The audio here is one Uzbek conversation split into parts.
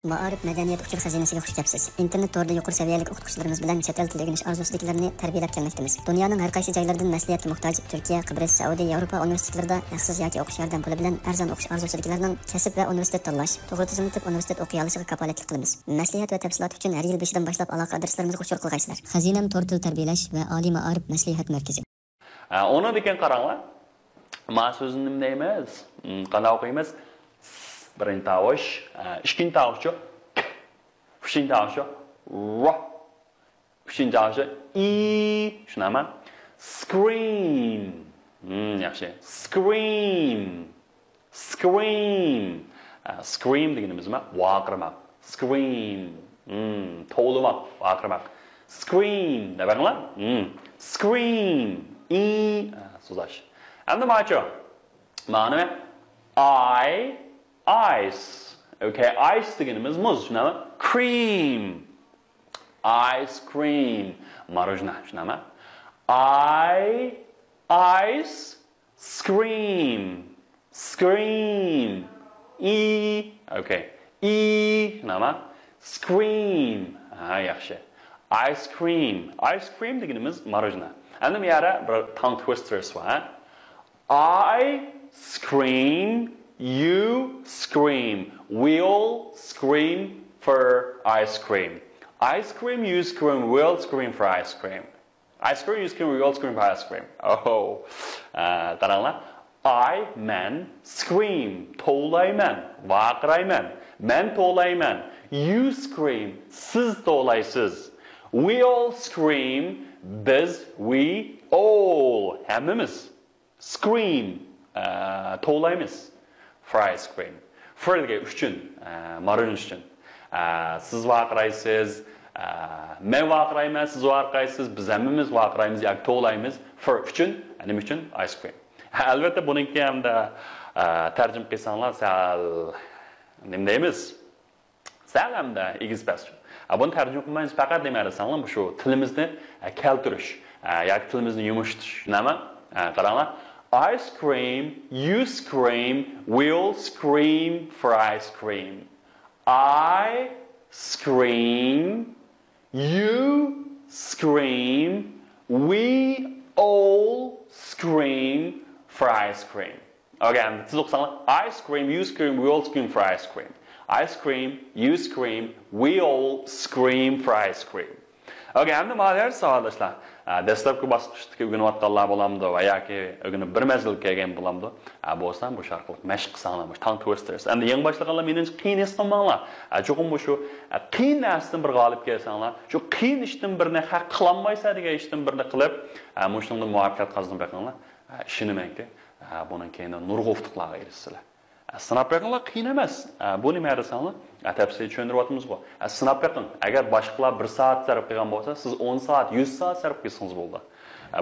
Ma'arif madaniyat uçur xazinasiga xush kelibsiz. İnternet torida yuqori saviyalik o'qituvchilarimiz bilan chet el tili o'rganish orzusidagilarni tarbiyalab kelmoqdamiz. Dunyoning har qaysi joylaridan maslahatga muhtoj Turkiya, Qibrис, Saudiya, Yevropa universitetlarida haqsiz yoki o'qish yordam puli bilan arzon o'qish orzusidagilarning kasb va universitet tanlash, to'g'ri tizimli universitet o'qiy olishiga kafolatlik qilamiz. Maslahat va tafsilot uchun har yil 5dan boshlab aloqa adreslarimizga uchur qilgaysizlar. Xazinam tor til tarbiyalash va oliy ma'arif maslahat markazi. Onu degan qaranglar. Ma so'zni nima deymiz? Qanday o'qiymiz? Birinchi tovush, ikkinchi tovush uchinchi tovush ro. Uchinchi tovush i. Tushunaman? Scream. Yaxshi. Scream. Scream. Scream deganimiz nima? Vaqirmoq. Scream. To'limaq, vaqirmoq. Scream debanglar? Scream. I so'zlash. Endi macho. Ma'no ice. Okay, ice deganimiz muz, tushunami? Cream. Ice cream. Marojna, tushunami? Ice scream. Scream. Okay. Tushunami? Scream. Yaxshi. Ice cream. Ice cream deganimiz marojna. Endi bu yerda bir tongue twisters bor. I scream, you scream. We all scream for ice cream. Ice cream, you scream, we all scream for ice cream. Ice cream, you scream, we all scream for ice cream. Oh. Qaranglar. I, men, scream. To'layman. Vaqirayman. Men to'layman. You scream. Siz to'laysiz. We all scream. Biz, we all. Hammamiz. Scream. To'laymiz. For ice cream. For degan uchun, marin uchun. Siz vaqiraysiz, men vaqirayman, siz vaqiraysiz, biz hammamiz vaqiraymiz yoki to'laymiz. For uchun, nima uchun? Ice cream. Albatta buningki hamda tarjim qilsanglar sal nima deymiz? Sal hamda egizbas. Buni tarjim qilmaymiz, faqat demaysanlar, bu shu tilimizni keltirish yoki tilimizni yumshatish. Nima? Qaranglar. I scream, you scream, we'll scream for ice cream. I scream, you scream, we all scream for ice cream. Again, I scream, you scream, we all scream for ice cream. I scream, you scream, we all scream for ice cream. Again, endi ma'lumot savollar. Dastlabki bosqichda o'rganayotganlar bo'lamdi va yoki o'rganib bir mazgil kelgan bo'lamdi. Bo'lsam bu sharqlik mashq qilsanglar, bu tongue twisters. Endi yangi boshlaganlar meningcha qiyin his qilmanglar. Cho'qim bu shu qiyin narsadan bir g'olib kelsanglar, shu qiyin ishdan birni haq qilolmaysa degan ishdan birni qilib, mushundan muvaffaqiyat qozonib beqinglar. Ishonamanki, bundan keyin nurg'u utuqlarga erishsizlar. Sınab bakınlar qiyin emas. Bu nima desanglar, tafsil tushuntiryapmiz bu. Sınab bakın. Agar boshqalar 1 soat sarf qilgan bo'lsa, siz 10 soat, 100 soat sarf qilsangiz bo'ldi.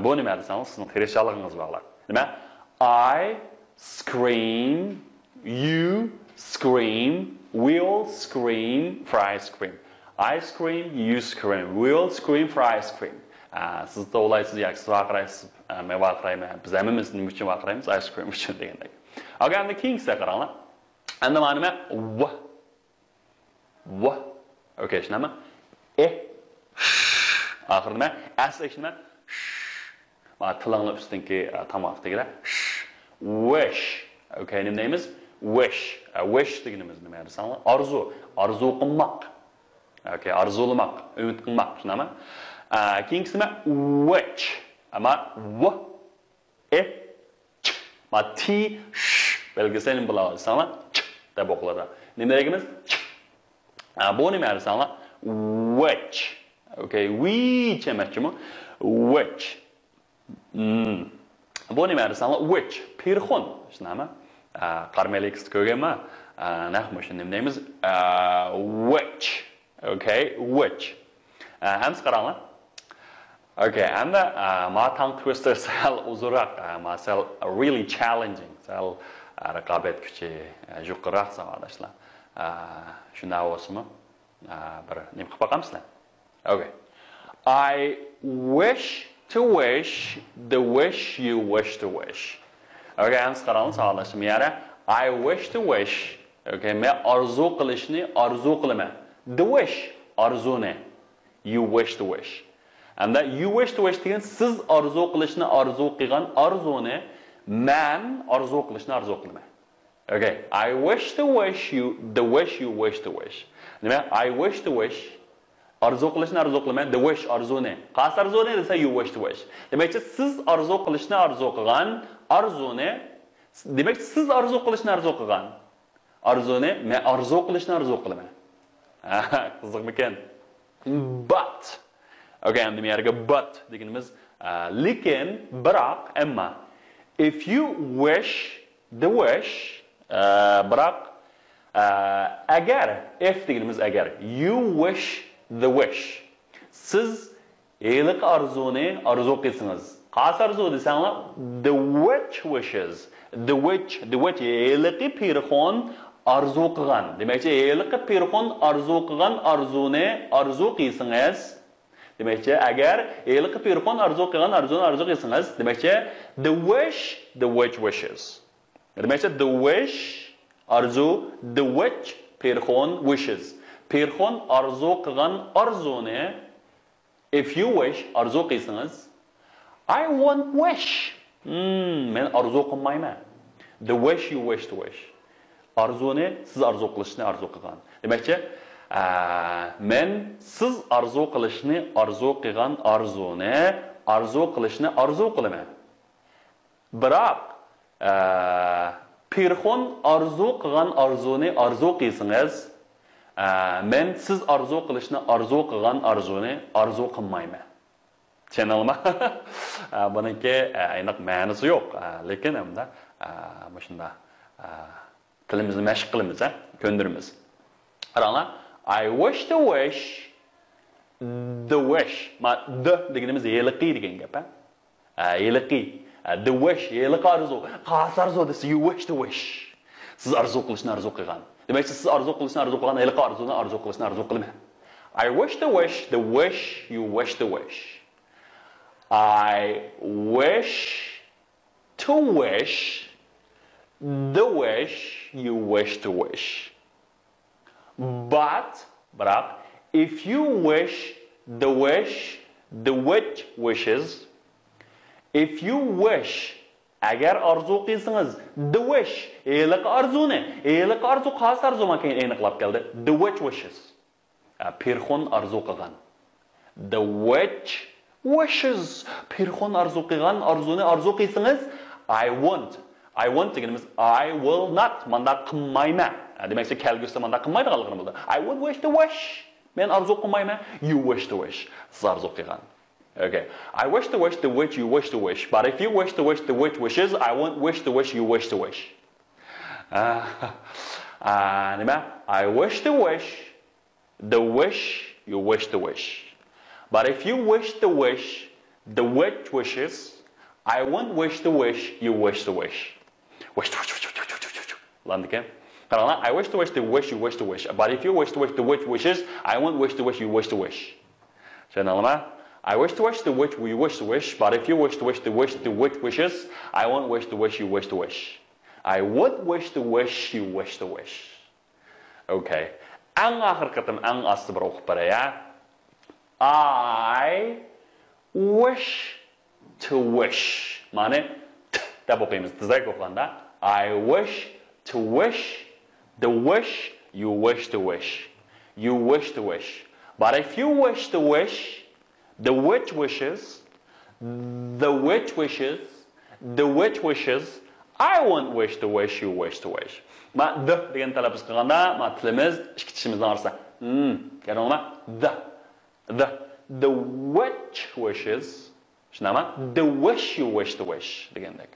Bu nima desanglar, sizning tirishchiligingiz bog'liq. Nima? I scream, you scream, we'll scream for ice cream. I scream, you scream, we'll scream for ice cream. Siz to'g'laysiz yoki siz vaqiraysiz, men vaqirayman. Biz hammamiz nima uchun vaqiraymiz? Ice cream uchun degandek. Again, the king's qaranglar. Endi mana nima? Va. Okay, shunami? Oxir nima? Asli nima? Mana tilinglar ustidagi tomoqdagilar. Wish. Okay, nima deymiz? Wish. Wish deganimiz nima desanglar? Orzu qilmoq. Okay, orzulamoq, umid qilmoq, shunami? King's nima? Which. Ama va. Ma t belgisini bilasizlar, deb o'qiladi. Nima deymiz? Bu nima deysizlar? Which. Okay, which emasmi? Which. Bu nima deysizlar? Which. Pirxon, shunami? Qarmelik ko'rganman. Nahmu shuni nima deymiz? Which. Okay, which. Hamma qaranglar. Okay, and my tongue twister sal uzuraq, sal really challenging, sal raqobat kuchi yuqoriroq savollar. Shunda o'smi? Bir nima qilib boqamizlar? Okay. I wish to wish the wish you wish to wish. Okay, ans qarang savollar. I wish to wish Okay, men arzu qilishni arzu qilaman. The wish, arzuni. You wish to wish. And that you wish to wish degan siz arzu qilishni arzu qilgan arzuni men arzu qilishni arzu qilaman. Okay, I wish to wish you the wish you wish to wish. Nima? I wish to wish arzu qilishni arzu qilaman. The wish arzuni. Qaysi arzuni desa you wish to wish. Demak, siz arzu qilishni arzu qilgan arzuni, demak siz arzu qilishni arzu qilgan arzuni men arzu qilishni arzu qilaman. Qiziqmikan? But okay, endi men yerga but deganimiz lekin, biroq, ammo if you wish the wish biroq agar if deganimiz agar you wish the wish siz eliq arzuni arzu qilsangiz qaysi arzu desanglar the which wishes the which eliqi pirxon arzu qilgan demakchi eliqi pirxon arzu qilgan arzuni arzu qilsangiz demakchi agar eliqi pirxon arzu qilgan arzuni arzu qilsangiz demakchi the which wishes demakchi the wish arzu the which pirxon wishes pirxon arzu qilgan arzuni if you wish arzu qilsangiz I won't wish men arzu qilmayman the wish you wish to wish arzuni siz arzu qilishni arzu qilgan demakchi men siz arzu qilishni arzu qilgan arzuni arzu qilishni arzu qilaman biroq pirxon arzu qilgan arzuni arzu qilsangiz men siz arzu qilishni arzu qilgan arzuni arzu qilmayman tushunalmi buniki aniq ma'nosi yo'q lekin hamda shunda tilimizni mashq qilamiz ko'ndiramiz qaranglar I wish to wish the wish the deganimiz yeliqi degan gap yeliqi the wish yeliq arzu qaysi arzu desa you wish to wish siz arzu qilishni arzu qilgan demak siz arzu qilishni arzu qilgan yeliq arzuni arzu qilishni arzu qilmayman I wish to wish the wish you wish to wish I wish to wish the wish you wish to wish but if you wish the which wishes if you wish agar arzu qilsangiz the wish eliq arzuni qaysi arzu makan aniqlab keldi the which wishes pirxon arzu qilgan the which wishes pirxon arzu qilgan arzuni arzu qilsangiz I want deganimiz I will not manda qilmayman demakchi kelgusi manda qilmaydiganligini bildi I won't wish to wish men arzu qilmayman you wish to wish siz arzu qilgan okay I wish to wish the which you wish to wish but if you wish to wish the which wishes I won't wish to wish you wish to wish nima I wish to wish the wish you wish to wish but if you wish to wish the which wishes I won't wish to wish you wish to wish landike I wish to wish the wish you wish to wish but if you wish to wish the which wishes I won't wish to wish you wish to wish tushunalmi I wish to wish the which you wish to wish but if you wish to wish the which wishes I won't wish to wish you wish to wish I would wish to wish you wish to wish okay ang akhir qatam ang asli bir o'qib beray I wish to wish ma'ni deb o'qiymiz tizak o'qiganda I wish to wish the wish you wish to wish but if you wish to wish the which wishes I won't wish to wish you wish to wish ma the degan talaffuz qilganda ma tilimiz ikki tishimizdan orasida ko'rdingmi the which wishes shunami the wish you wish to wish degandek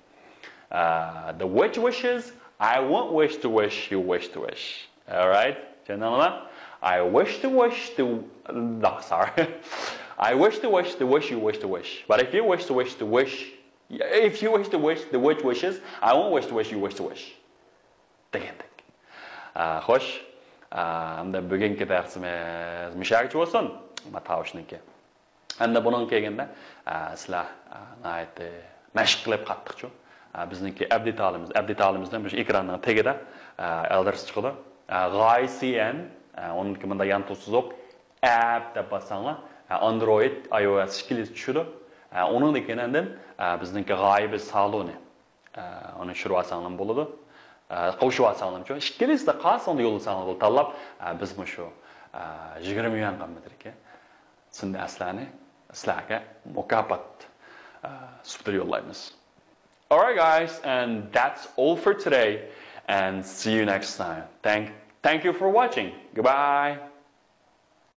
the which wishes I won't wish to wish you wish to wish all right tushundingmi I wish to wish the no sorry I wish to wish the wish you wish to wish but if you wish to wish the wish if you wish to wish the which wishes I won't wish to wish you wish to wish degandek xo'sh endi bugungi darsimiz mushakchi bo'lsin matavshniki endi bundan kelganda sizlar mashq qilib qattiqchu bizniki abdiy ta'limimiz. Abdiy ta'limimizdan bu ekranning tagida aldars chiqadi. Qaysiyan, onunki bunda yan tuzsiz op app deb bassanglar, Android, iOS ikkalasi tushadi. Onun ekandan bizniki g'oyibi saloni. Onu shuru asanglar bo'ladi. Qo'shib asanglar uchun ikkalasi da qasonda yo'llasanglar bo'ladi. Tanlab biz bu shu 20 yuan qimmatga sizning aslarni sizlarga mukofot subtili yollaymiz. Alright guys, and that's all for today, and see you next time. Thank you for watching. Goodbye.